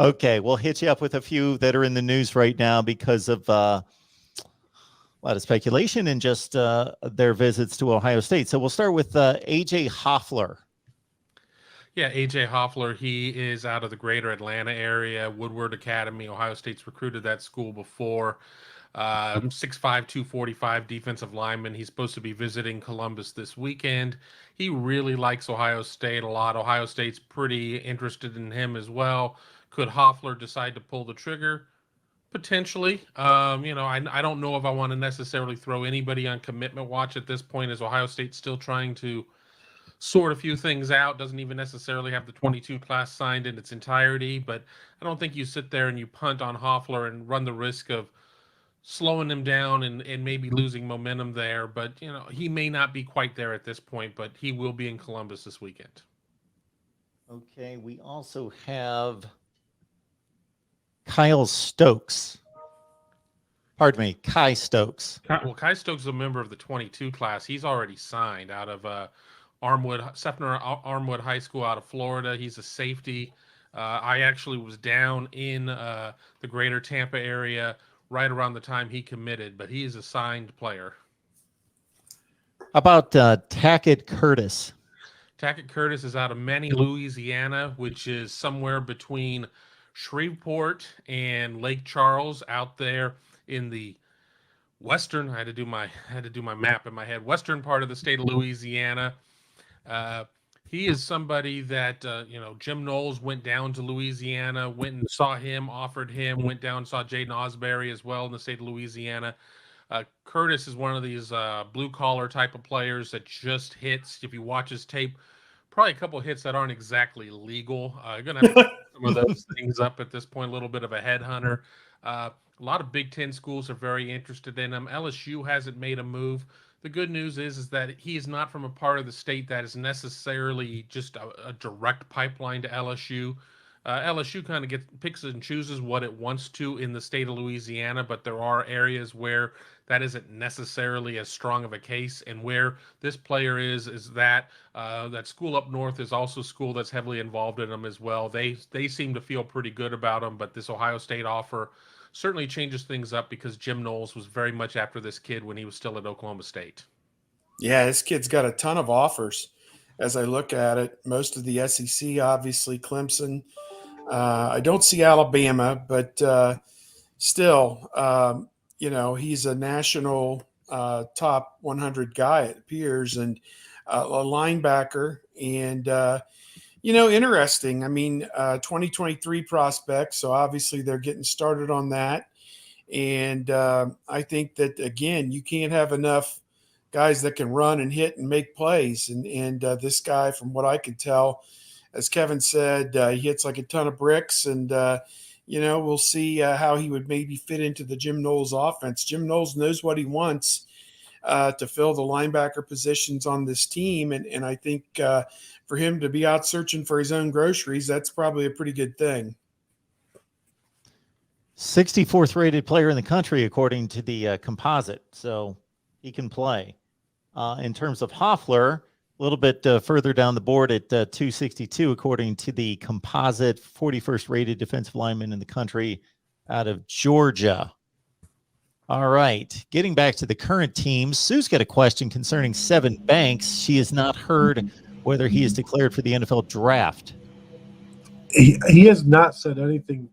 Okay, we'll hit you up with a few that are in the news right now because of a lot of speculation and just their visits to Ohio State. So we'll start with AJ Hoffler. Yeah, AJ Hoffler, he is out of the greater Atlanta area, Woodward Academy. Ohio State's recruited that school before. 6'5", 245 defensive lineman. He's supposed to be visiting Columbus this weekend. He really likes Ohio State a lot. Ohio State's pretty interested in him as well. Could Hoffler decide to pull the trigger? Potentially. I don't know if I want to necessarily throw anybody on commitment watch at this point, as Ohio State's still trying to sort a few things out. Doesn't even necessarily have the 22 class signed in its entirety, but I don't think you sit there and you punt on Hoffler and run the risk of slowing him down and maybe losing momentum there. But, he may not be quite there at this point, but he will be in Columbus this weekend. Okay, we also have Kai Stokes. Kai Stokes is a member of the 22 class. He's already signed out of Sefner Armwood High School out of Florida. He's a safety. I actually was down in the greater Tampa area right around the time he committed, but he is a signed player. How about Tackett Curtis? Tackett Curtis is out of Many, Louisiana, which is somewhere between Shreveport and Lake Charles, out there in the western. I had to do my map in my head. Western part of the state of Louisiana. He is somebody that Jim Knowles went down to Louisiana, went and saw him, offered him, went down and saw Jaden Osbury as well in the state of Louisiana. Curtis is one of these blue-collar type of players that just hits. If you watch his tape, probably a couple of hits that aren't exactly legal. You're going to have to put some of those things up at this point, a little bit of a headhunter. A lot of Big Ten schools are very interested in him. LSU hasn't made a move. The good news is that he is not from a part of the state that is necessarily just a direct pipeline to LSU. LSU kind of picks and chooses what it wants to in the state of Louisiana, but there are areas where that isn't necessarily as strong of a case. And where this player is that that school up north is also a school that's heavily involved in them as well. They seem to feel pretty good about him, but this Ohio State offer certainly changes things up because Jim Knowles was very much after this kid when he was still at Oklahoma State. Yeah, this kid's got a ton of offers as I look at it. Most of the SEC, obviously, Clemson. I don't see Alabama, but still, he's a national top 100 guy, it appears, and a linebacker. And, interesting. I mean, 2023 prospects, so obviously they're getting started on that. And I think that, again, you can't have enough guys that can run and hit and make plays. And this guy, from what I can tell, as Kevin said, he hits like a ton of bricks, and, we'll see how he would maybe fit into the Jim Knowles offense. Jim Knowles knows what he wants to fill the linebacker positions on this team, and I think for him to be out searching for his own groceries, that's probably a pretty good thing. 64th rated player in the country, according to the composite, so he can play. In terms of Hoffler, a little bit further down the board at 262, according to the composite, 41st rated defensive lineman in the country out of Georgia. All right, getting back to the current team, Sue's got a question concerning Sevyn Banks. She has not heard whether he is declared for the NFL draft. He has not said anything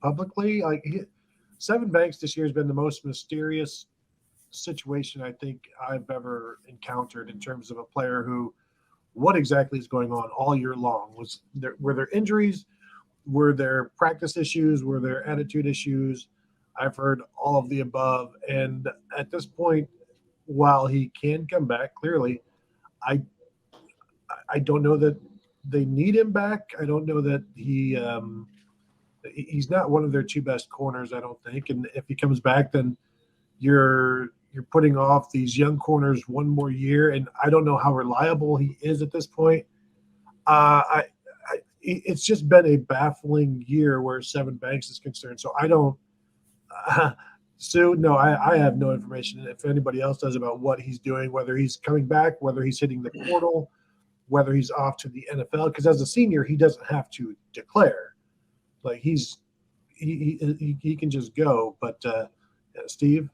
publicly. Sevyn Banks this year has been the most mysterious situation I think I've ever encountered in terms of a player who, what exactly is going on all year long? Were there injuries? Were there practice issues? Were there attitude issues? I've heard all of the above. And at this point, while he can come back, clearly, I don't know that they need him back. I don't know that he's not one of their two best corners, I don't think. And if he comes back, then you're putting off these young corners one more year, and I don't know how reliable he is at this point. It's just been a baffling year where Sevyn Banks is concerned. So I don't Sue, no, I have no information. If anybody else does, about what he's doing, whether he's coming back, whether he's hitting the portal, whether he's off to the NFL, because as a senior, he doesn't have to declare. Like he can just go. But yeah, Steve.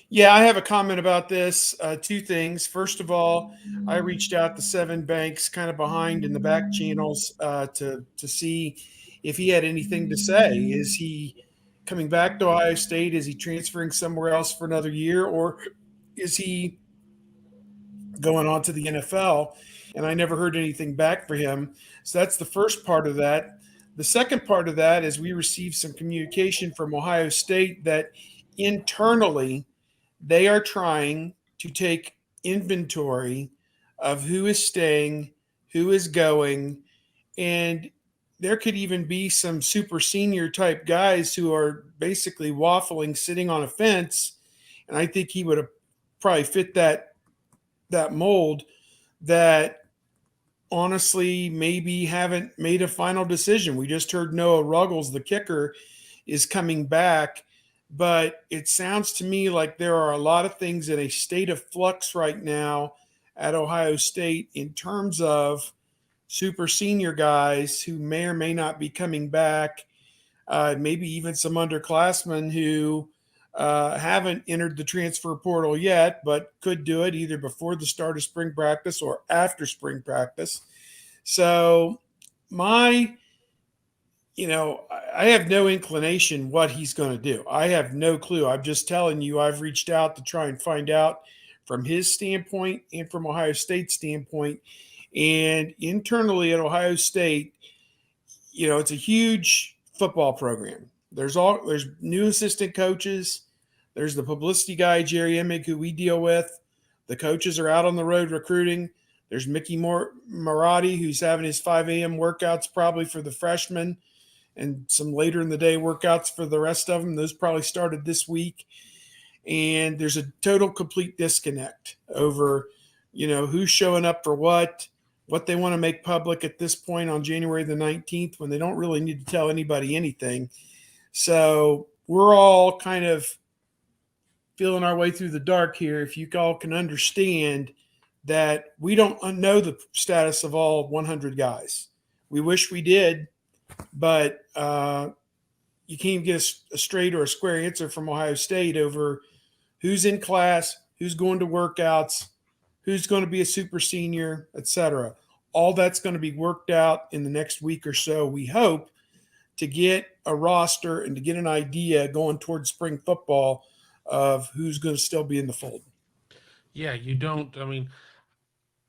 Yeah, I have a comment about this. Two things. First of all, I reached out to Seven Banks, kind of behind in the back channels, to see if he had anything to say. Is he coming back to Ohio State? Is he transferring somewhere else for another year, or is he going on to the NFL? And I never heard anything back for him. So that's the first part of that. The second part of that is we received some communication from Ohio State that internally they are trying to take inventory of who is staying, who is going, and there could even be some super senior type guys who are basically waffling, sitting on a fence. And I think he would have probably fit that mold, that honestly maybe haven't made a final decision. We just heard Noah Ruggles, the kicker, is coming back. But it sounds to me like there are a lot of things in a state of flux right now at Ohio State in terms of super senior guys who may or may not be coming back, maybe even some underclassmen who haven't entered the transfer portal yet, but could do it either before the start of spring practice or after spring practice. So I have no inclination what he's going to do. I have no clue. I'm just telling you, I've reached out to try and find out from his standpoint and from Ohio State's standpoint. And internally at Ohio State, it's a huge football program. There's new assistant coaches. There's the publicity guy, Jerry Emig, who we deal with. The coaches are out on the road recruiting. There's Mickey Marotti, who's having his 5 a.m. workouts probably for the freshmen, and some later in the day workouts for the rest of them. Those probably started this week. And there's a total complete disconnect over, who's showing up for what they want to make public at this point on January the 19th, when they don't really need to tell anybody anything. So we're all kind of feeling our way through the dark here. If you all can understand that we don't know the status of all 100 guys. We wish we did, but you can't even get a straight or a square answer from Ohio State over who's in class, who's going to workouts, who's going to be a super senior, etc. All that's going to be worked out in the next week or so, we hope, to get a roster and to get an idea going towards spring football of who's going to still be in the fold. Yeah, you don't. I mean,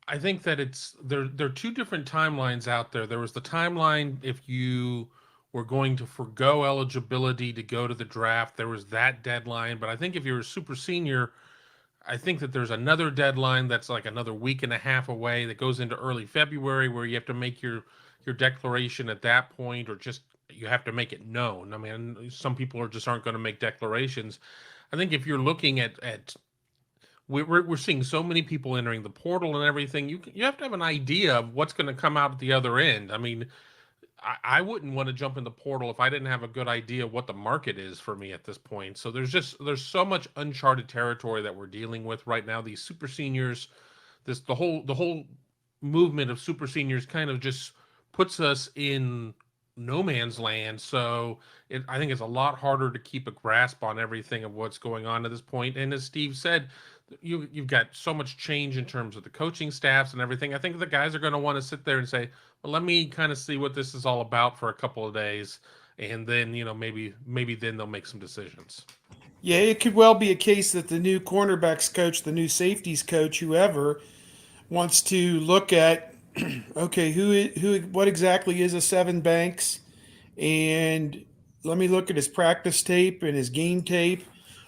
I think that there are two different timelines out there. There was the timeline if you were going to forgo eligibility to go to the draft. There was that deadline. But I think if you're a super senior, I think that there's another deadline that's like another week and a half away that goes into early February, where you have to make your declaration at that point, or just you have to make it known. I mean, some people aren't going to make declarations. I think if you're looking at we're seeing so many people entering the portal and everything, you have to have an idea of what's going to come out at the other end. I mean, I wouldn't want to jump in the portal if I didn't have a good idea of what the market is for me at this point. So there's so much uncharted territory that we're dealing with right now. These super seniors, the whole movement of super seniors kind of just puts us in no man's land. So I think it's a lot harder to keep a grasp on everything of what's going on at this point. And as Steve said, you've got so much change in terms of the coaching staffs and everything. I think the guys are going to want to sit there and say, well, let me kind of see what this is all about for a couple of days, and then maybe then they'll make some decisions. Yeah, it could well be a case that the new cornerbacks coach, the new safeties coach, whoever, wants to look at, okay, what exactly is a Seven Banks, and let me look at his practice tape and his game tape.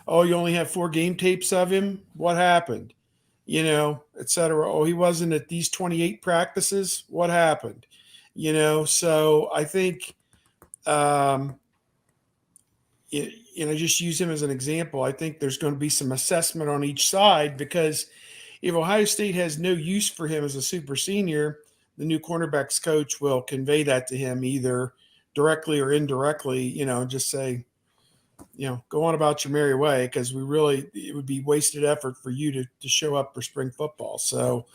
Oh, you only have 4 game tapes of him? What happened? Et cetera. Oh, he wasn't at these 28 practices? What happened? So I think, just use him as an example. I think there's going to be some assessment on each side, because if Ohio State has no use for him as a super senior, the new cornerbacks coach will convey that to him either directly or indirectly, just say, go on about your merry way, because it would be wasted effort for you to show up for spring football. So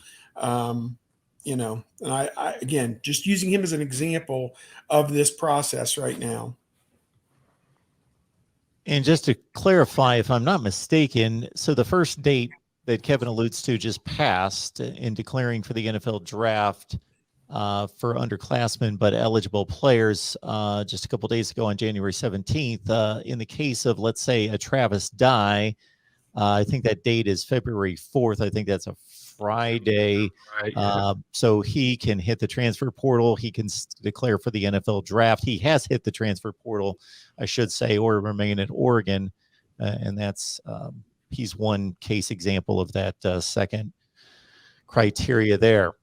you know, and I again, just using him as an example of this process right now. And just to clarify, if I'm not mistaken, so the first date that Kevin alludes to just passed in declaring for the NFL draft for underclassmen but eligible players just a couple days ago on January 17th. In the case of, let's say, a Travis Dye, I think that date is February 4th. I think that's a Friday. Right. Yeah. So he can hit the transfer portal. He can declare for the NFL draft. He has hit the transfer portal, I should say, or remain at Oregon. And that's he's one case example of that second criteria there.